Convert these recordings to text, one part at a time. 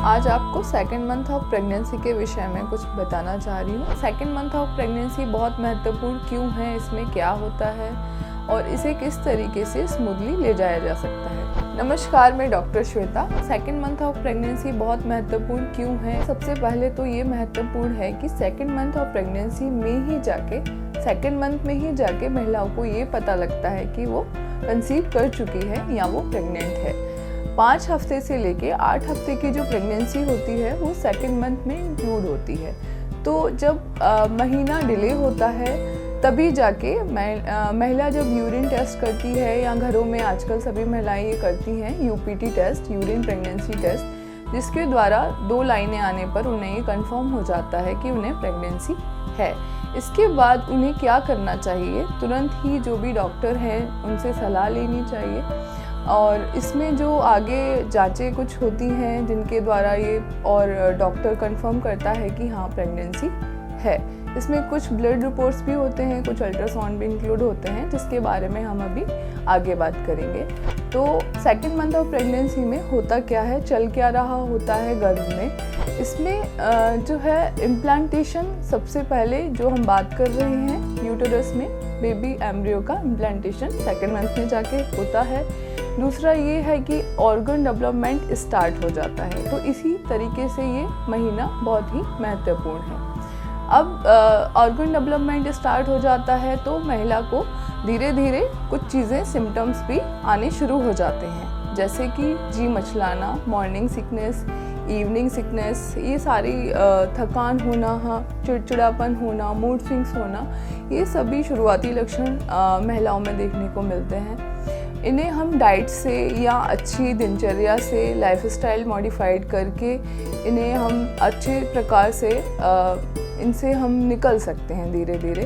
आज आपको second month of pregnancy के विषय में कुछ बताना चाह रही हूँ। सेकेंड मंथ ऑफ प्रेगनेंसी बहुत महत्वपूर्ण क्यों है, इसमें क्या होता है और इसे किस तरीके से स्मूथली ले जाया जा सकता है। नमस्कार, मैं doctor Shweta. Second month of pregnancy बहुत महत्वपूर्ण क्यों है? सबसे पहले तो ये महत्वपूर्ण है कि सेकेंड मंथ ऑफ प्रेगनेंसी में ही जाके सेकेंड मंथ में ही जाके महिलाओं को ये पता लगता है कि वो कंसीव कर चुकी है या वो प्रेग्नेंट है। 5 हफ्ते से लेके 8 हफ्ते की जो प्रेगनेंसी होती है वो सेकेंड मंथ में इंक्लूड होती है। तो जब महीना डिले होता है तभी जाके महिला जब यूरिन टेस्ट करती है, या घरों में आजकल सभी महिलाएं ये करती हैं UPT test, urine pregnancy test, जिसके द्वारा 2 लाइनें आने पर उन्हें ये कंफर्म हो जाता है कि उन्हें प्रेगनेंसी है। इसके बाद उन्हें क्या करना चाहिए? तुरंत ही जो भी डॉक्टर हैं उनसे सलाह लेनी चाहिए, और इसमें जो आगे जांचें कुछ होती हैं जिनके द्वारा ये और डॉक्टर कंफर्म करता है कि हाँ प्रेगनेंसी है। इसमें कुछ ब्लड रिपोर्ट्स भी होते हैं, कुछ अल्ट्रासाउंड भी इंक्लूड होते हैं, जिसके बारे में हम अभी आगे बात करेंगे। तो सेकेंड मंथ ऑफ प्रेगनेंसी में होता क्या है, चल क्या रहा होता है गर्भ में। इसमें जो है इम्प्लांटेशन, सबसे पहले जो हम बात कर रहे हैं यूटेरस में बेबी एम्ब्रियो का इम्प्लांटेशन सेकेंड मंथ में जाके होता है। दूसरा ये है कि ऑर्गन डेवलपमेंट स्टार्ट हो जाता है। तो इसी तरीके से ये महीना बहुत ही महत्वपूर्ण है। अब ऑर्गन डेवलपमेंट स्टार्ट हो जाता है तो महिला को धीरे धीरे कुछ चीज़ें, सिम्टम्स भी आने शुरू हो जाते हैं, जैसे कि जी मचलाना, मॉर्निंग सिकनेस, इवनिंग सिकनेस, ये सारी थकान होना, चिड़चिड़ापन होना, मूड स्विंग्स होना, ये सभी शुरुआती लक्षण महिलाओं में देखने को मिलते हैं। इन्हें हम डाइट से या अच्छी दिनचर्या से, लाइफस्टाइल मॉडिफाइड करके इन्हें हम अच्छे प्रकार से इनसे हम निकल सकते हैं धीरे धीरे।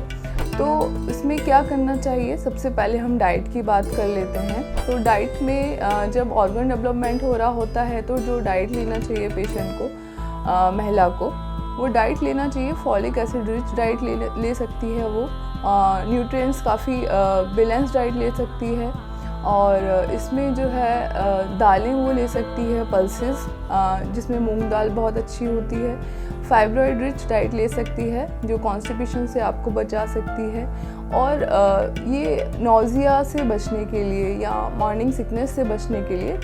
तो इसमें क्या करना चाहिए? सबसे पहले हम डाइट की बात कर लेते हैं। तो डाइट में जब ऑर्गन डेवलपमेंट हो रहा होता है तो जो डाइट लेना चाहिए पेशेंट को, महिला को, वो डाइट लेना चाहिए फॉलिक एसिड रिच डाइट ले सकती है। वो न्यूट्रिएंट्स काफ़ी बैलेंस डाइट ले सकती है, और इसमें जो है दालें वो ले सकती है, पल्सेस, जिसमें मूंग दाल बहुत अच्छी होती है। फाइब्रॉइड रिच डाइट ले सकती है जो कॉन्स्टिपेशन से आपको बचा सकती है, और ये नोज़िया से बचने के लिए या मॉर्निंग सिकनेस से बचने के लिए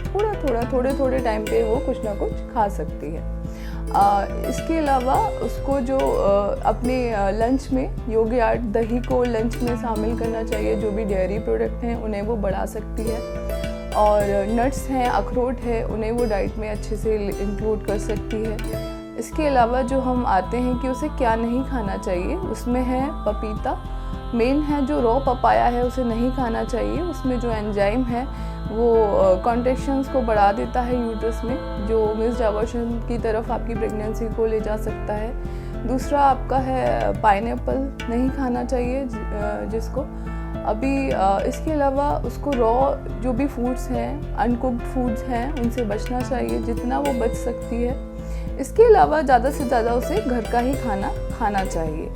थोड़े टाइम पे वो कुछ ना कुछ खा सकती है। इसके अलावा उसको जो अपने लंच में योगर्ट, दही को लंच में शामिल करना चाहिए। जो भी डेयरी प्रोडक्ट हैं उन्हें वो बढ़ा सकती है, और नट्स हैं, अखरोट है, उन्हें वो डाइट में अच्छे से इंक्लूड कर सकती है। इसके अलावा जो हम आते हैं कि उसे क्या नहीं खाना चाहिए, उसमें है पपीता मेन है। जो रॉ पपाया है उसे नहीं खाना चाहिए, उसमें जो एंजाइम है वो कॉन्ट्रैक्शंस को बढ़ा देता है यूट्रस में, जो मिस्ड अबॉर्शन की तरफ आपकी प्रेगनेंसी को ले जा सकता है। दूसरा आपका है पाइनएप्पल नहीं खाना चाहिए जिसको अभी। इसके अलावा उसको रॉ जो भी फूड्स हैं, अनकुक्ड फूड्स हैं, उनसे बचना चाहिए जितना वो बच सकती है। इसके अलावा ज़्यादा से ज़्यादा उसे घर का ही खाना चाहिए।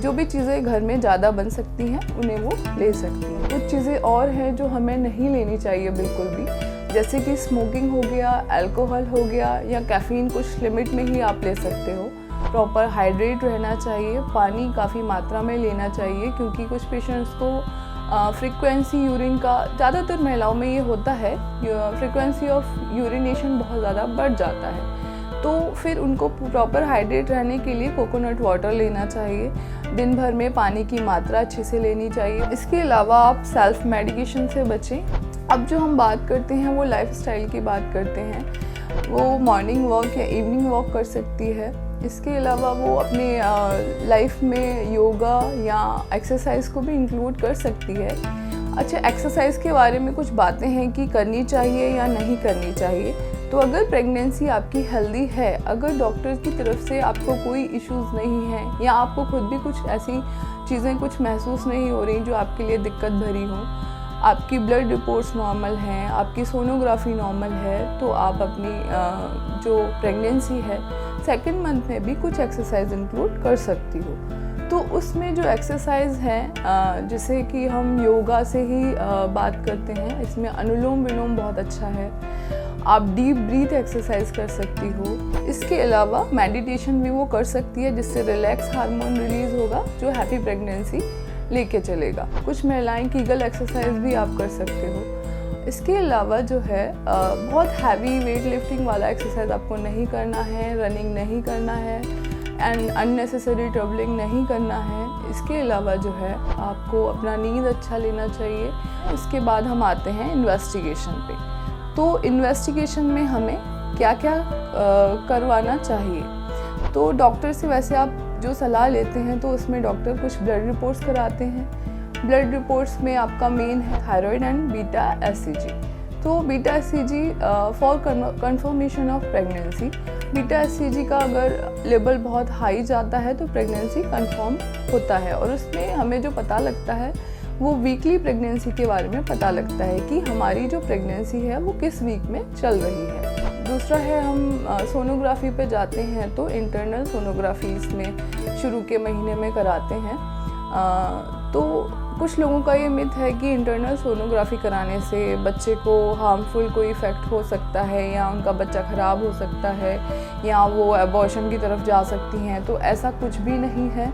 जो भी चीज़ें घर में ज़्यादा बन सकती हैं उन्हें वो ले सकती हैं। कुछ चीज़ें और हैं जो हमें नहीं लेनी चाहिए बिल्कुल भी, जैसे कि स्मोकिंग हो गया, अल्कोहल हो गया, या कैफ़ीन कुछ लिमिट में ही आप ले सकते हो। प्रॉपर हाइड्रेट रहना चाहिए, पानी काफ़ी मात्रा में लेना चाहिए, क्योंकि कुछ पेशेंट्स को फ्रीक्वेंसी यूरिन का, ज़्यादातर महिलाओं में ये होता है, फ्रीक्वेंसी ऑफ यूरिनेशन बहुत ज़्यादा बढ़ जाता है। तो फिर उनको प्रॉपर हाइड्रेट रहने के लिए कोकोनट वाटर लेना चाहिए। दिन भर में पानी की मात्रा अच्छे से लेनी चाहिए। इसके अलावा आप सेल्फ मेडिकेशन से बचें। अब जो हम बात करते हैं वो लाइफस्टाइल की बात करते हैं। वो मॉर्निंग वॉक या इवनिंग वॉक कर सकती है। इसके अलावा वो अपने लाइफ में योगा या एक्सरसाइज को भी इंक्लूड कर सकती है। अच्छा, एक्सरसाइज के बारे में कुछ बातें हैं कि करनी चाहिए या नहीं करनी चाहिए। तो अगर प्रेगनेंसी आपकी हेल्दी है, अगर डॉक्टर की तरफ से आपको कोई इश्यूज़ नहीं है, या आपको खुद भी कुछ ऐसी चीज़ें कुछ महसूस नहीं हो रही जो आपके लिए दिक्कत भरी हों, आपकी ब्लड रिपोर्ट्स नॉर्मल हैं, आपकी सोनोग्राफी नॉर्मल है, तो आप अपनी जो प्रेगनेंसी है सेकेंड मंथ में भी कुछ एक्सरसाइज इंक्लूड कर सकती हो। तो उसमें जो एक्सरसाइज है, जैसे कि हम योगा से ही बात करते हैं, इसमें अनुलोम विलोम बहुत अच्छा है। आप डीप ब्रीथ एक्सरसाइज कर सकती हो। इसके अलावा मेडिटेशन भी वो कर सकती है, जिससे रिलैक्स हार्मोन रिलीज होगा जो हैप्पी प्रेगनेंसी लेके चलेगा। कुछ महिलाएं कीगल एक्सरसाइज भी आप कर सकते हो। इसके अलावा जो है बहुत हैवी वेट लिफ्टिंग वाला एक्सरसाइज आपको नहीं करना है, रनिंग नहीं करना है एंड अननेसेसरी ट्रैवलिंग नहीं करना है। इसके अलावा जो है आपको अपना नींद अच्छा लेना चाहिए। इसके बाद हम आते हैं इन्वेस्टिगेशन पे। तो इन्वेस्टिगेशन में हमें क्या क्या करवाना चाहिए। तो डॉक्टर से वैसे आप जो सलाह लेते हैं तो उसमें डॉक्टर कुछ ब्लड रिपोर्ट्स कराते हैं। ब्लड रिपोर्ट्स में आपका मेन है थायराइड एंड बीटा एचसीजी। तो beta HCG for confirmation of pregnancy. Beta HCG का अगर लेवल बहुत हाई जाता है तो प्रेगनेंसी कंफर्म होता है, और उसमें हमें जो पता लगता है वो वीकली प्रेगनेंसी के बारे में पता लगता है कि हमारी जो प्रेगनेंसी है वो किस वीक में चल रही है। दूसरा है हम सोनोग्राफी पे जाते हैं, तो इंटरनल सोनोग्राफी इसमें शुरू के महीने में कराते हैं। तो कुछ लोगों का ये मिथ है कि इंटरनल सोनोग्राफी कराने से बच्चे को हार्मफुल कोई इफ़ेक्ट हो सकता है, या उनका बच्चा ख़राब हो सकता है, या वो अबॉर्शन की तरफ जा सकती हैं। तो ऐसा कुछ भी नहीं है।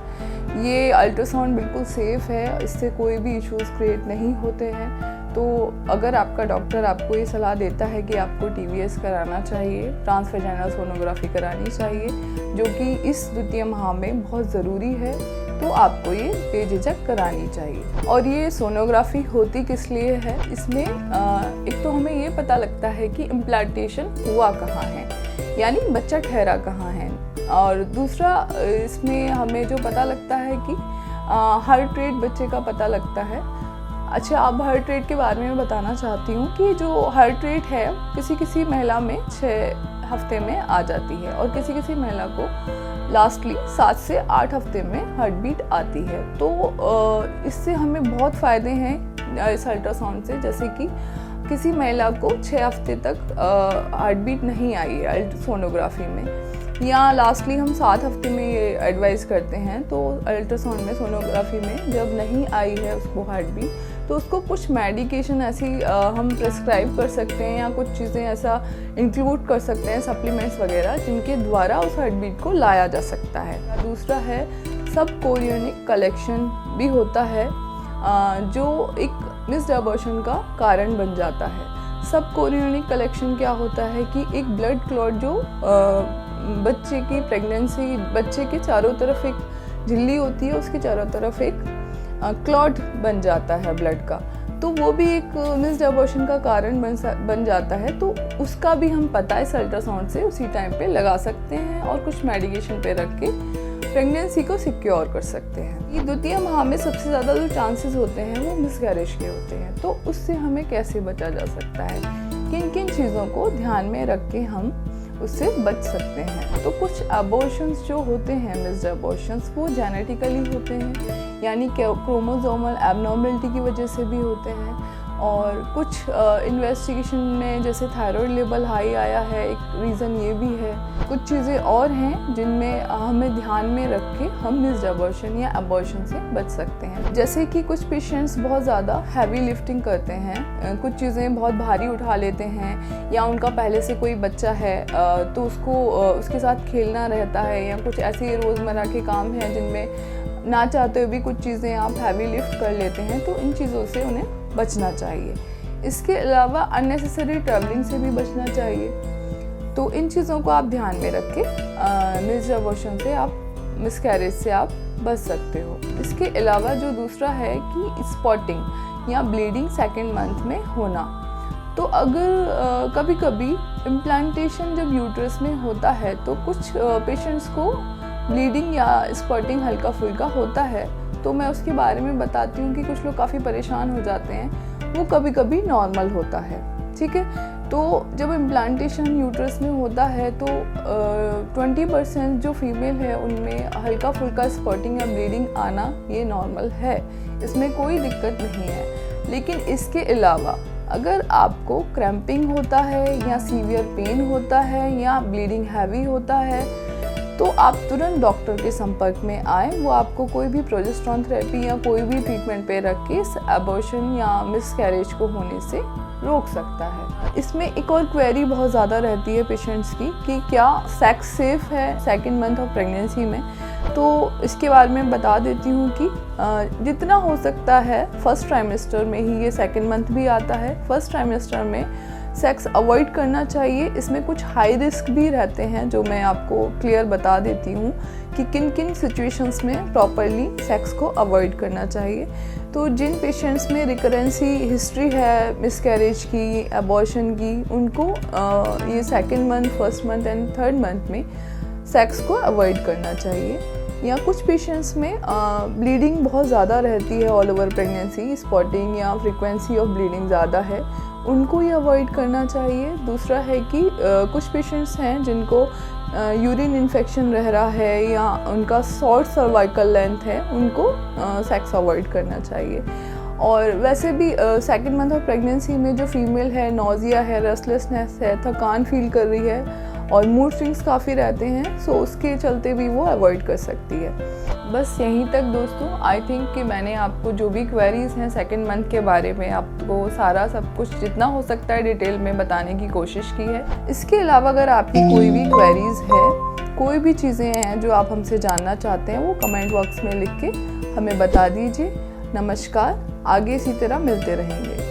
ये अल्ट्रासाउंड बिल्कुल सेफ़ है, इससे कोई भी इश्यूज़ क्रिएट नहीं होते हैं। तो अगर आपका डॉक्टर आपको ये सलाह देता है कि आपको TVS कराना चाहिए, ट्रांसवेजाइनल सोनोग्राफी करानी चाहिए, जो कि इस द्वितीय माह में बहुत ज़रूरी है, तो आपको ये बेझिझक करानी चाहिए। और ये सोनोग्राफी होती किस लिए है, इसमें एक तो हमें ये पता लगता है कि इम्प्लांटेशन हुआ कहाँ है, यानी बच्चा ठहरा कहाँ है। और दूसरा इसमें हमें जो पता लगता है कि हार्ट रेट बच्चे का पता लगता है। अच्छा, अब हार्ट रेट के बारे में बताना चाहती हूँ कि जो हार्ट रेट है किसी किसी महिला में 6 हफ्ते में आ जाती है, और किसी किसी महिला को लास्टली 7 से 8 हफ्ते में हार्ट बीट आती है। तो इससे हमें बहुत फ़ायदे हैं इस अल्ट्रासाउंड से, जैसे कि किसी महिला को 6 हफ्ते तक हार्ट बीट नहीं आई है सोनोग्राफी में, या लास्टली हम 7 हफ्ते में ये एडवाइस करते हैं। तो अल्ट्रासाउंड में सोनोग्राफी में जब नहीं आई है उसको हार्ट बीट, तो उसको कुछ मेडिकेशन ऐसी हम प्रेस्क्राइब कर सकते हैं, या कुछ चीज़ें ऐसा इंक्लूड कर सकते हैं, सप्लीमेंट्स वगैरह, जिनके द्वारा उस हार्ट बीट को लाया जा सकता है। दूसरा है सब कोरियोनिक कलेक्शन भी होता है, जो एक मिस्ड अबॉर्शन का कारण बन जाता है। सब कोरियोनिक कलेक्शन क्या होता है कि एक ब्लड क्लॉट जो बच्चे की प्रेगनेंसी, बच्चे के चारों तरफ एक झिल्ली होती है, उसके चारों तरफ एक क्लॉट बन जाता है ब्लड का, तो वो भी एक मिस्ड अबॉर्शन का कारण बन जाता है। तो उसका भी हम पता इस अल्ट्रासाउंड से उसी टाइम पे लगा सकते हैं, और कुछ मेडिकेशन पे रख के प्रेगनेंसी को सिक्योर कर सकते हैं। ये द्वितीय माह में सबसे ज़्यादा जो चांसेस होते हैं वो मिसकैरेज के होते हैं। तो उससे हमें कैसे बचा जा सकता है, किन किन चीज़ों को ध्यान में रख के हम उससे बच सकते हैं। तो कुछ अबॉर्शंस जो होते हैं, मिस्ड अबॉर्शंस, वो जेनेटिकली होते हैं, यानी क्रोमोसोमल एबनॉर्मलिटी की वजह से भी होते हैं। और कुछ इन्वेस्टिगेशन में जैसे थायराइड लेवल हाई आया है, एक रीज़न ये भी है। कुछ चीज़ें और हैं जिनमें हमें ध्यान में रख के हम मिस्ड अबॉर्शन या अबॉर्शन से बच सकते हैं। जैसे कि कुछ पेशेंट्स बहुत ज़्यादा हैवी लिफ्टिंग करते हैं, कुछ चीज़ें बहुत भारी उठा लेते हैं, या उनका पहले से कोई बच्चा है तो उसके साथ खेलना रहता है, या कुछ ऐसे रोज़मर्रा के काम हैं जिनमें ना चाहते हुए भी कुछ चीज़ें आप हैवी लिफ्ट कर लेते हैं। तो इन चीज़ों से उन्हें बचना चाहिए। इसके अलावा अननेसेसरी ट्रैवलिंग से भी बचना चाहिए। तो इन चीज़ों को आप ध्यान में रख के मिस्ड अबॉर्शन से आप, मिसकैरेज से आप बच सकते हो। इसके अलावा जो दूसरा है कि स्पॉटिंग या ब्लीडिंग सेकेंड मंथ में होना। तो अगर कभी कभी इम्प्लांटेशन जब यूट्रस में होता है तो कुछ पेशेंट्स को ब्लीडिंग या स्पॉटिंग हल्का फुल्का होता है, तो मैं उसके बारे में बताती हूँ कि कुछ लोग काफ़ी परेशान हो जाते हैं। वो कभी कभी नॉर्मल होता है, ठीक है। तो जब इम्प्लांटेशन यूट्रस में होता है तो 20% जो फीमेल है उनमें हल्का फुल्का स्पॉटिंग या ब्लीडिंग आना ये नॉर्मल है, इसमें कोई दिक्कत नहीं है। लेकिन इसके अलावा अगर आपको क्रैम्पिंग होता है, या सीवियर पेन होता है, या ब्लीडिंग हैवी होता है, तो आप तुरंत डॉक्टर के संपर्क में आए। वो आपको कोई भी प्रोजेस्टेरॉन थेरेपी या कोई भी ट्रीटमेंट पे रख के इस अबॉर्शन या मिसकैरेज को होने से रोक सकता है। इसमें एक और क्वेरी बहुत ज़्यादा रहती है पेशेंट्स की कि क्या सेक्स सेफ है सेकंड मंथ ऑफ प्रेगनेंसी में। तो इसके बारे में बता देती हूँ कि जितना हो सकता है फर्स्ट ट्राइमेस्टर में ही, ये सेकंड मंथ भी आता है, फर्स्ट ट्राइमेस्टर में सेक्स अवॉइड करना चाहिए। इसमें कुछ हाई रिस्क भी रहते हैं जो मैं आपको क्लियर बता देती हूँ कि किन किन सिचुएशंस में प्रॉपरली सेक्स को अवॉइड करना चाहिए। तो जिन पेशेंट्स में रिकरेंसी हिस्ट्री है मिसकैरेज की, अबॉर्शन की, उनको ये second month, first month and third month में सेक्स को अवॉइड करना चाहिए। या कुछ पेशेंट्स में ब्लीडिंग बहुत ज़्यादा रहती है ऑल ओवर प्रेगनेंसी, स्पॉटिंग या फ्रीक्वेंसी ऑफ ब्लीडिंग ज़्यादा है, उनको ये अवॉइड करना चाहिए। दूसरा है कि कुछ पेशेंट्स हैं जिनको यूरिन इन्फेक्शन रह रहा है या उनका शॉर्ट सर्वाइकल लेंथ है, उनको सेक्स अवॉइड करना चाहिए। और वैसे भी सेकंड मंथ ऑफ प्रेगनेंसी में जो फीमेल है, नोजिया है, रेस्टलेसनेस है, थकान फील कर रही है और मूड स्विंग्स काफ़ी रहते हैं, सो उसके चलते भी वो अवॉइड कर सकती है। बस यहीं तक दोस्तों, आई थिंक कि मैंने आपको जो भी क्वेरीज़ हैं सेकंड मंथ के बारे में आपको सारा सब कुछ जितना हो सकता है डिटेल में बताने की कोशिश की है। इसके अलावा अगर आपकी कोई भी क्वेरीज़ है, कोई भी चीज़ें हैं जो आप हमसे जानना चाहते हैं, वो कमेंट बॉक्स में लिख के हमें बता दीजिए। नमस्कार, आगे इसी तरह मिलते रहेंगे।